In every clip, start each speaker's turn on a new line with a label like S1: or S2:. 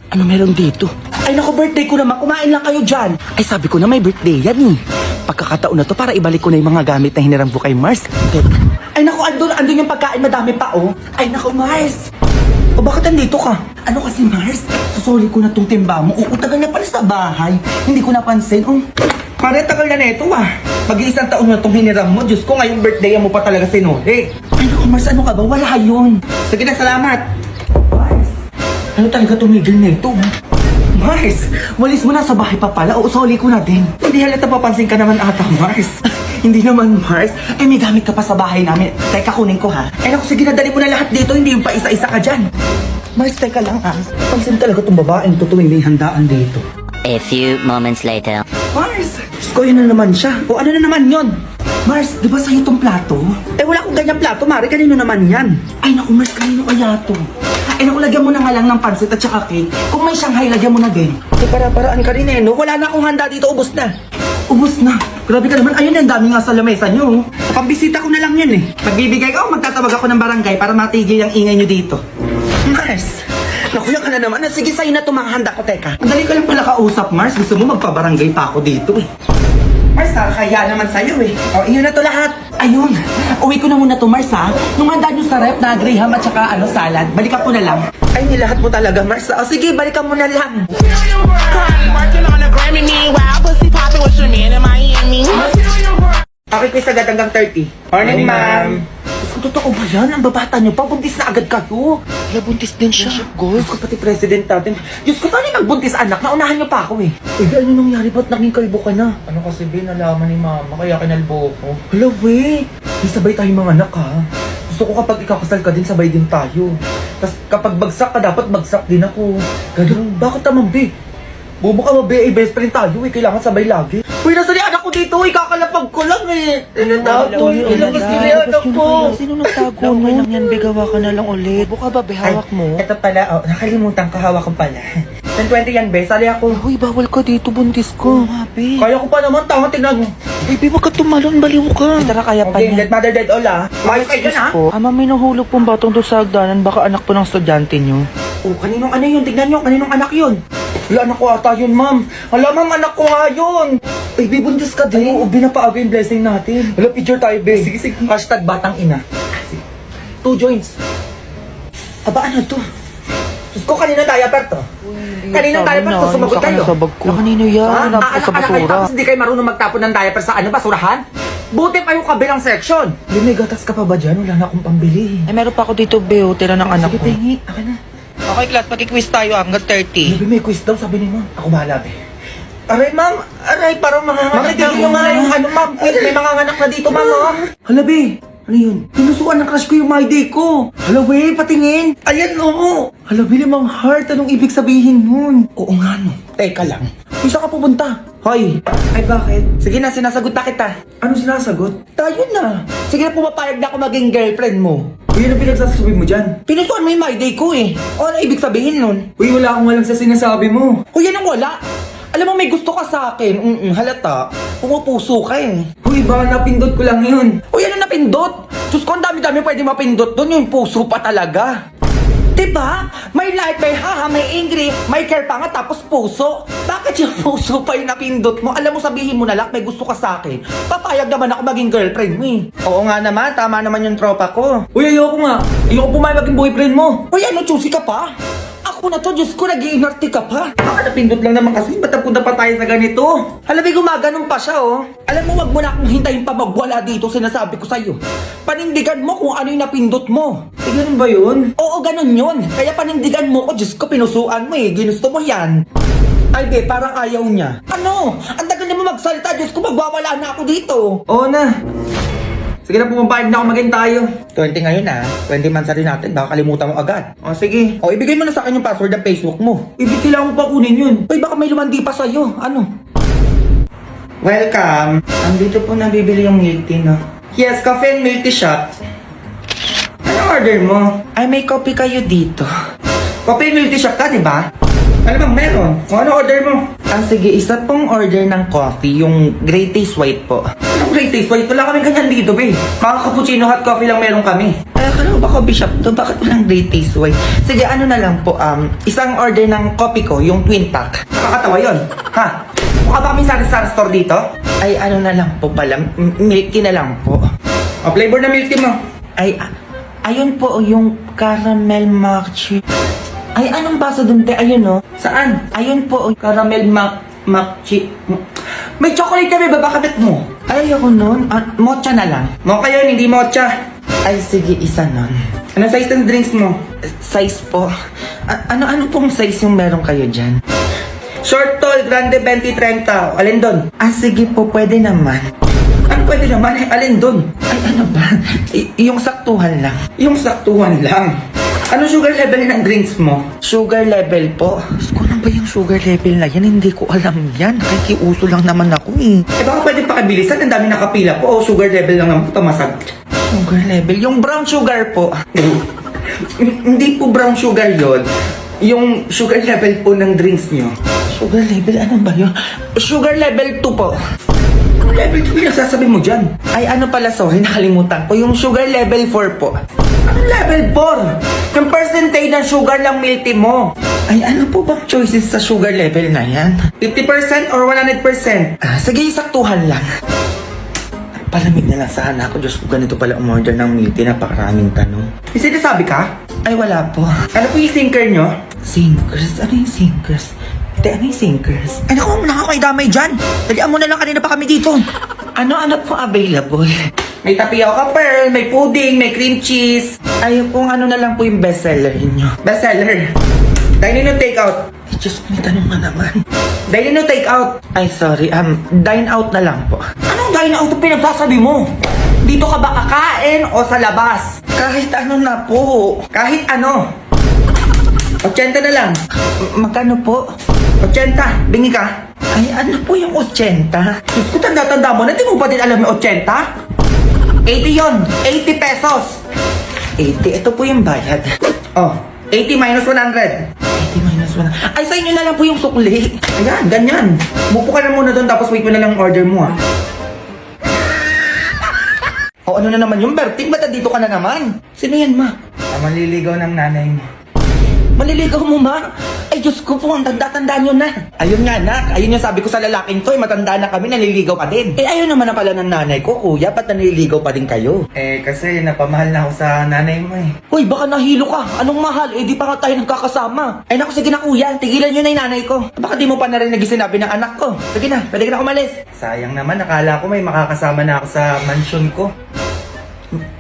S1: Ano meron dito? Ay naku, birthday ko naman. Kumain lang kayo dyan. Ay sabi ko na may birthday yan eh. Pagkakataon na to para ibalik ko na yung mga gamit na hiniram ko kay Mars. Ay naku, andun yung pagkain, madami pa oh. Ay naku, Mars. O bakit andito ka? Ano kasi Mars? Susuli ko na tong timba mo. Oo, tagal na pala sa bahay. Hindi ko napansin. Pare, tagal na neto ah. Mag-iisang taon na itong hiniram mo. Diyos ko, ngayong birthday mo pa talaga sinuli. Ay naku, Mars, ano ka ba? Wala yun. Sige na, salamat. Mars, ano talaga tumigil na ito? Mars, walis mo na sa bahay pa pala. O, soli ko na din. Hindi halata papansin ka naman ata, Mars. Hindi naman, Mars. Eh, may gamit ka pa sa bahay namin. Teka, kunin ko ha. Eh, naku, sige na, dali mo na lahat dito. Hindi yung pa isa-isa ka dyan. Mars, teka lang ah. Pansin talaga itong babaeng tutuwing may handaan dito.
S2: A few moments later.
S1: Mars! Diyos ko, yun na naman siya. O ano na naman yun? Mars, di ba sa'yo itong plato? Eh, wala akong ganyang plato, Mari. Kanino naman yan? Ay, naku, Mars, kanino kaya to? Ay, naku, lagyan mo na nga lang ng pansit at saka cake. Kung may Shanghai, lagyan mo na din. Eh, para-paraan ka rin eh, no? Wala na akong handa dito, ubos na. Ubos na? Grabe ka naman. Ayun, ang dami nga sa lamesa nyo. Pambisita ko na lang yan eh. Pagbibigay ko, magtatawag ako ng barangay para matigil ang ingay nyo dito. Mars! Naku, yan ka na naman. Sige, sa'yo na tumahanda ko, teka. Madali ka lang pala kausap, Mars. Gusto mo magpabarangay pa ako dito eh. Mars, nakakaya naman sa'yo eh. O, iyon na to lahat. Ayun. Uwi ko na muna to, Mars ha. Nung handa nyo sa rep na graham at saka salad, balikan ko na lang. Ay, nilahat mo talaga, Mars. O, sige, balikan mo na lang.
S3: Working on a Grammy, meanwhile, pussy popping with your man in Miami.
S1: Okay, quiz agad hanggang 30. Morning, ma'am. Totoo ba yan? Ang babata niyo pa, buntis na agad kayo. Kaya buntis din siya. Diyos ko, pati president natin. Diyos ko, paano yung nagbuntis anak? Naunahan niyo pa ako eh. Eh, ano nangyari? Ba't naging kalbo ka na?
S4: Ano kasi Ben, nalaman ni mama kaya kinalbo ko.
S1: Hala, we. Di sabay tayong mga anak ha. Gusto ko kapag ikakasal ka din, sabay din tayo. Tapos kapag bagsak ka, dapat bagsak din ako. Ganun. Bakit naman, be? Bobo ka ba, be? Eh, best friend tayo eh. Kailangan sabay lagi. Uy, nasa ni anak ko dito eh. Kakalapag ko lang eh. Ano ilabas nila yung anak ko.
S4: Sino nagtago no? Okay lang yan, bigawa ka na lang ulit. Buka ba, be, hawak mo?
S1: Ito pala, oh, nakalimutan ko, hawak ko pala. 10-20 yan, be. Sali ako.
S4: Uy, bawal ka dito, buntis ko. Be.
S1: Kaya ko pa naman, tama, tingnan mo.
S4: Baby, wag ka tumalon, baliw ka.
S1: Tara, kaya pa
S4: Okay,
S1: niya. Let mother dead all ah. Mayos kayo dyan ah.
S4: Ama, may nahulog pong batong doon sa hagdanan. Baka anak po ng estudyante nyo.
S1: Oh, kaninong ano yun? Tignan nyo, kaninong anak yun? Wala, anak ko ata yun, ma'am. Hala, ma'am, anak ko nga yun. Ay, be, buntis ka din. Oo, binapaaga yung blessing natin. Hala, picture tayo, be. Sige, sige. Hashtag batang ina. 2 joints. Aba, ano to? Diyos ko, kanina diaper to? Kaninong diaper to? Sumagot kayo.
S4: Sa bag ko. Kanino yan?
S1: Ha?
S4: Hinapos ko sa
S1: Anak-anak kayo,
S4: basura.
S1: tapos hindi kayo marunong magtapon ng diaper sa basurahan? Buti pa yung kabilang section. Be, may gatas ka pa ba dyan? Wala na akong pambili.
S4: Ay, meron pa ako dito, Beo. Tira ng anak
S1: Sige,
S4: ko.
S1: pengi. Akin na.
S4: Okay, class. Pag-quiz tayo hanggang 30.
S1: Baby, may quiz daw, sabi ni ma'am. Ako bahala, be. Aray, ma'am. Aray, parang mga ma'am, tigil nyo nga yung ano, ma'am. Quiz, may mga anak na dito, ma'am, oh. Hala, be. Ano yun? Pinusuan ng crush ko yung my day ko. Hala, be, patingin. Ayan, oo. Hala, be, limang heart. Anong ibig sabihin nun? Oo nga, no. Teka lang. Kung saan ka pupunta? Hoy. Ay, bakit? Sige na, sinasagot na kita. Ano sinasagot? Tayo na. Sige na, pumapayag na ako maging girlfriend mo. Uy, ano pinagsasabi mo dyan? Pinusuan mo yung my day ko eh. O, ano ibig sabihin nun? Uy, wala akong alam sa sinasabi mo. Uy, yan ang wala. Alam mo, may gusto ka sa akin. Halata. Pumupuso ka eh. Uy, baka napindot ko lang yun. Uy, ano napindot? Diyos ko, ang dami-dami pwede mapindot doon. Yung puso pa talaga. Diba? May light, may haha, may angry, may care pa nga, tapos puso. Bakit yung puso pa yung napindot mo? Alam mo, sabihin mo na lang, may gusto ka sa akin. Papayag naman ako maging girlfriend mo eh. Oo nga naman, tama naman yung tropa ko. Uy, ayoko nga. Ayoko pumayag maging boyfriend mo. Uy, ano, choosy ka pa? Ako na to, Diyos ko, nag-iinarte ka pa. Baka napindot lang naman kasi, ba't napunta pa tayo sa ganito? Halabi, gumaganon pa siya, oh. Alam mo, wag mo na akong hintayin pa magwala dito, sinasabi ko sa'yo. Panindigan mo kung ano yung napindot mo. Eh, ganun ba yun? Oo, ganun yun. Kaya panindigan mo ko, Diyos ko, pinusuan mo eh. Ginusto mo yan. Ay, be, parang ayaw niya. Ano? Ang tagal na mo magsalita, Diyos ko, magwawala na ako dito. Oo na. Sige na, pumapayag na ako maging tayo. 20 ngayon ah. 20 months na rin natin. Baka kalimutan mo agad. O sige. O ibigay mo na sa akin yung password ng Facebook mo. Ibig kailangan mo pa kunin yun. Uy, baka may lumandi pa sa'yo. Ano? Welcome. Andito po nabibili yung milk tea, no? Yes, coffee and milk tea shop. Ano order mo? Ay, may coffee kayo dito. Coffee and milk tea shop ka, di ba? Ano bang meron? O ano order mo? Sige, isa pong order ng coffee, yung Great Taste White po. Anong Great Taste White? Wala kami ganyan dito, be. Mga cappuccino hot coffee lang meron kami. akala ko ba coffee shop to? Bakit walang great taste white? Sige, ano na lang po, isang order ng coffee ko, yung twin pack. Nakakatawa yun, ha? Mukha ba kami sari-sari store dito? Ay, ano na lang po pala, milk tea na lang po. O, flavor na milk tea mo. Ay, ayun po, yung caramel macchi. Ay, anong baso dun, te? Ayun, no? Saan? Ayun po, caramel macchi. May chocolate kami, babakabit mo. Ay, ayoko nun. Mocha na lang. Mocha yun, hindi mocha. Ay, sige, isa nun. Anong size ng drinks mo? Size po. Ano pong size yung meron kayo dyan? Short, tall, grande, 20, 30. Alin doon? Sige po, pwede naman. Ano pwede naman? Alin doon? Ay, ano ba? Yung saktuhan lang. Yung saktuhan lang. Ano sugar level ng drinks mo? Sugar level po.
S4: Gusto ko lang ba yung sugar level na yan? Hindi ko alam yan. Nakikiuso lang naman ako eh.
S1: Baka pwede pakibilisan. Ang dami nakapila po. O, sugar level lang naman. Tamasag.
S4: Sugar level?
S1: Yung brown sugar po. Hindi po brown sugar yon. Yung sugar level po ng drinks nyo.
S4: Sugar level? Ano ba yun?
S1: Sugar level 2 po. Yung level 2 pinagsasabi mo dyan? Ay, ano pala, sorry, nakalimutan ko. Yung sugar level 4 po. Anong level 4? Yung percentage ng sugar lang milk tea mo. Ay, ano po bang choices sa sugar level na yan? 50% or 100%? Sige, saktuhan lang. Palamig na lang sana ako. Diyos ko, ganito pala umorder ng milk tea. Napakaraming tanong. May sinasabi ka? Ay, wala po. Ano po yung sinker nyo? Sinkers? Ano yung sinkers? Te, ano yung sinkers?
S4: Ay naku, nakakaidamay dyan. Dalian mo na lang, kanina pa kami dito.
S1: Ano po available? May tapioca pearl, may pudding, may cream cheese. Ay, kung ano na lang po yung bestseller niyo. Bestseller? Dine in o take out?
S4: Ay, Diyos, may tanong na naman.
S1: Dine in o take out? Ay, sorry. Dine out na lang po. Anong dine out ang pinagsasabi mo? Dito ka ba kakain o sa labas? Kahit ano na po. Kahit ano. 80 na lang. Magkano po? 80. Bingi ka? Ay, ano po yung 80? Diyos ko, tanda-tanda mo na. Di mo pa din alam yung 80? 80 yon. 80 pesos. 80. Ito po yung bayad. Oh, 80 minus 100. 80 minus 100. Ay, sa inyo na lang po yung sukli. Ayan, ganyan. Mupo ka na muna doon tapos wait mo na lang ang order mo, O, ano na naman yung Berting? Ba't dito ka na naman? Sino yan, ma? Maliligaw ng nanay mo. Maliligaw mo, ma? Ay, Diyos ko po, ang tanda-tanda nyo na. Ayun nga, nak. Ayun yung sabi ko sa lalaking to, matanda na kami, naliligaw ka din. Ayun naman na pala ng nanay ko, kuya. Ba't naliligaw pa din kayo? Kasi napamahal na ako sa nanay mo Hoy, baka nahilo ka. Anong mahal? Di pa nga tayo nagkakasama. Ay, naku, sige na, kuya. Tigilan nyo na yung nanay ko. Baka di mo pa narinig yung sinabi ng anak ko. Sige na, pwede ka na umalis. Sayang naman, nakala ko may makakasama na ako sa mansion ko.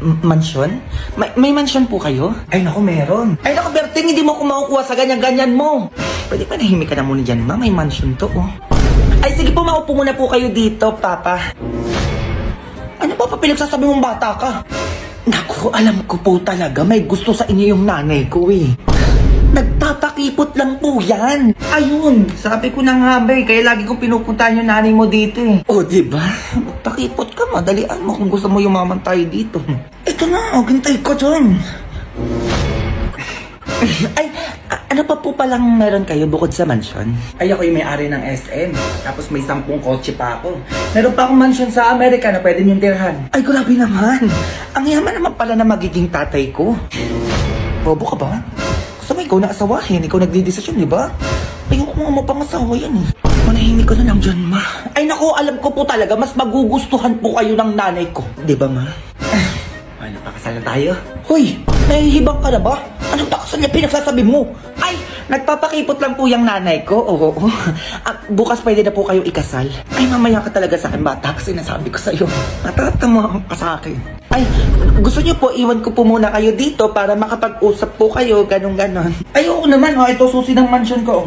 S1: Mansyon? May mansyon po kayo? Ay naku, meron. Ay naku, Berting, hindi mo ako makukuha sa ganyan-ganyan mo. Pwede pa nahimik ka na muna dyan, ma. May mansyon to, Ay, sige po, maupo muna po kayo dito, papa. Ano pa pinagsasabi mong bata ka? Naku, alam ko po talaga, may gusto sa inyo yung nanay ko, Nagpapakipot lang po yan. Ayun, sabi ko na nga kaya lagi kong pinupuntahan yung nanay mo dito O, diba? Magpakipot ka, madalian mo kung gusto mo yumaman tayo dito. Ito na, gintay ko dyan. Ay, ano pa po palang meron kayo bukod sa mansyon? Ay, ako yung may-ari ng SM. Tapos may 10 kotse pa ako. Meron pa akong mansyon sa Amerika na pwede niyong tirhan. Ay, grabe naman. Ang yaman naman pala na magiging tatay ko. Bobo ka ba? Gusto mo ikaw na asawahin, ikaw nagdidesisyon, di ba? Ayoko nga mapangasawa yan Manahimik ka na lang dyan, ma. Ay naku, alam ko po talaga, mas magugustuhan po kayo ng nanay ko. Di ba, ma? Ay, napakasal na tayo. Hoy, nahihibang ka na ba? Anong pakasal na pinagsasabi mo? Ay, nagpapakipot lang po yung nanay ko. Oo. Bukas pwede na po kayo ikasal. Ay, mamaya ka talaga sa akin, bata, kasi nasabi ko sa'yo. Natatama ka sa akin. Ay, gusto niyo po, iwan ko po muna kayo dito para makapag-usap po kayo, ganon-ganon. Ay, oo naman, ito susi ng mansion ko.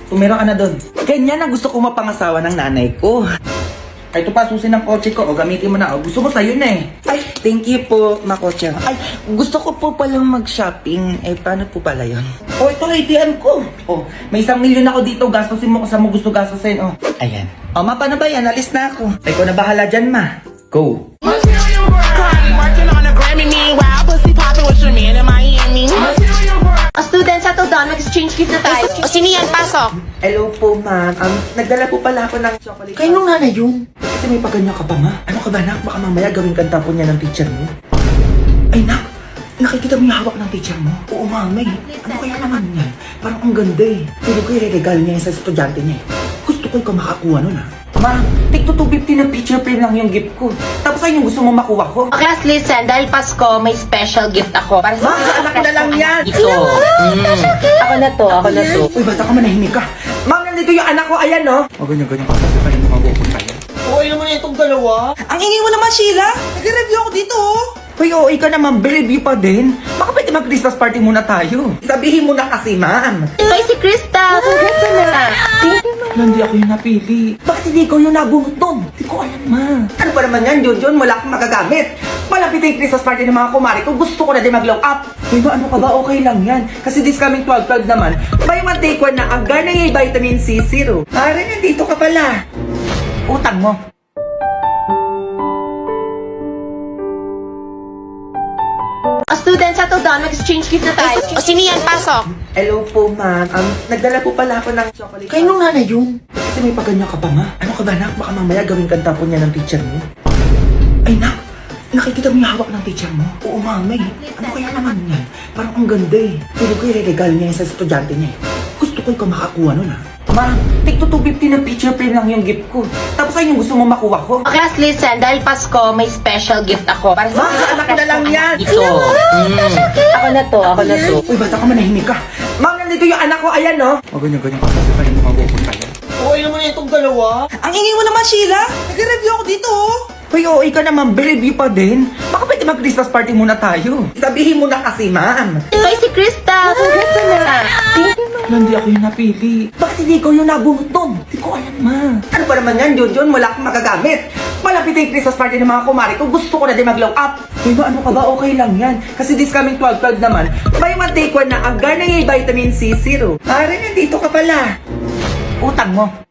S1: Tumira ka na doon. Ganyan ang gusto ko mapangasawa ng nanay ko. Ay, ito pa, susi ng kotse ko. Gamitin mo na. Gusto ko sa'yo na Ay, thank you po, makotse. Ay, gusto ko po palang mag-shopping. Paano po pala yun? Ito ATM ko. May 1 milyon ako dito. Gastusin mo kung saan mo gusto gastusin. Ayan. Ma, paano ba yan? Alis na ako. Ay, ko na bahala dyan, ma. Go.
S3: Working on a Grammy, meanwhile, pussy popping with your man in Miami.
S5: Student, settle down. Mag-exchange gift na tayo. O, sino yan? Pasok.
S1: Hello po, ma'am. Nagdala po pala ako ng chocolate.
S5: Kayo nung nanay yun?
S1: Kasi may paganya ka pa, ma. Ano ka ba, nak? Baka mamaya gawing kanta po niya ng teacher mo. Ay, nak. nakikita mo yung hawak ng teacher mo? Oo, mami. Ano kaya naman yan? Parang ang ganda eh. Pwede ko i-regalo niya yan sa estudyante niya eh. Gusto ko ikaw makakuha nun ah. Ma, take to 250 na picture frame lang yung gift ko. Tapos ayun yung gusto mo makuha ko.
S5: O class, listen. Dahil Pasko, may special gift ako. Para
S1: Ma, anak ko na lang yan.
S5: Ito. Ako na to, ako na to.
S1: Uy, basta ka manahimik ka. Ma'am, nandito yung anak ko. Ayan, no? O, ganyan-ganyan ka. Kasi pa rin mo mapupunta yan.
S3: Okay naman itong dalawa.
S4: Ang ingay mo naman, Sheila. Nag-review ako dito, oh.
S1: Uy, oo, ka naman. Believe you pa din. Baka pwede mag-Christmas party muna tayo. Sabihin mo na kasi, ma'am.
S5: Ito ay si Krista. Congrats na. Thank you, ma'am.
S1: Hindi ako yung napili. Bakit hindi ikaw yung nabunot nun? Hindi ko alam, ma. Ano pa naman yan, Junjun? Wala akong magagamit. Malapit yung Christmas party ng mga kumari ko. Gusto ko na din mag-glow up. Uy, ba, ano ka ba? Okay lang yan. Kasi this coming 12-12 naman, buy one take one na ang Garnier Vitamin C Zero. Pare, nandito ka pala. Utang mo.
S5: O students, settle down. Mag-exchange gift na tayo. O sino yan? Pasok.
S1: Hello po, ma'am. Nagdala po pala ako ng chocolate. Kayo nung nanay yun? Kasi may pagganyan ka pa, ma. Ano ka ba, nak? Baka mamaya gawing kanta po niya ng teacher mo. Ay, nak. Nakikita mo yung hawak ng teacher mo? Oo, mami. Ano kaya naman yan? Parang ang ganda eh. Pwede ko i-regalo niya yan sa estudyante niya eh. Gusto ko ikaw makakuha nun ah. Ma, take to 250 na picture frame lang yung gift ko. Tapos ayun yung gusto mo makuha ko.
S5: O class, listen. Dahil Pasko, may special gift ako. Para
S1: Ma, anak ko na lang yan.
S5: Ito. Ako na to, ako na to.
S1: Uy, basta ka manahimik ka. Ma'am, nandito yung anak ko. Ayan, no? O, ganyan-ganyan ka. Kasi pa rin mo mapupunta yan.
S3: Okay naman itong dalawa.
S4: Ang ingay mo naman, Sheila. Nag-review ako dito, oh.
S1: Uy, oo, ka naman. Believe you pa din. Baka pwede mag-Christmas party muna tayo. Sabihin mo na kasi, ma'am.
S5: Ito ay si Krista. Congrats na. Thank you, ma'am.
S1: Hindi ako yung napili. Bakit hindi ikaw yung nabunot nun? Hindi ko alam, ma. Ano pa naman yan, Junjun? Wala akong magagamit. Malapit yung Christmas party ng mga kumari ko. Gusto ko na din mag-glow up. Uy, ba, ano ka ba? Okay lang yan. Kasi this coming 12-12 naman, buy one take one na ang Garnier Vitamin C Zero. Pare, nandito ka pala. Utang mo.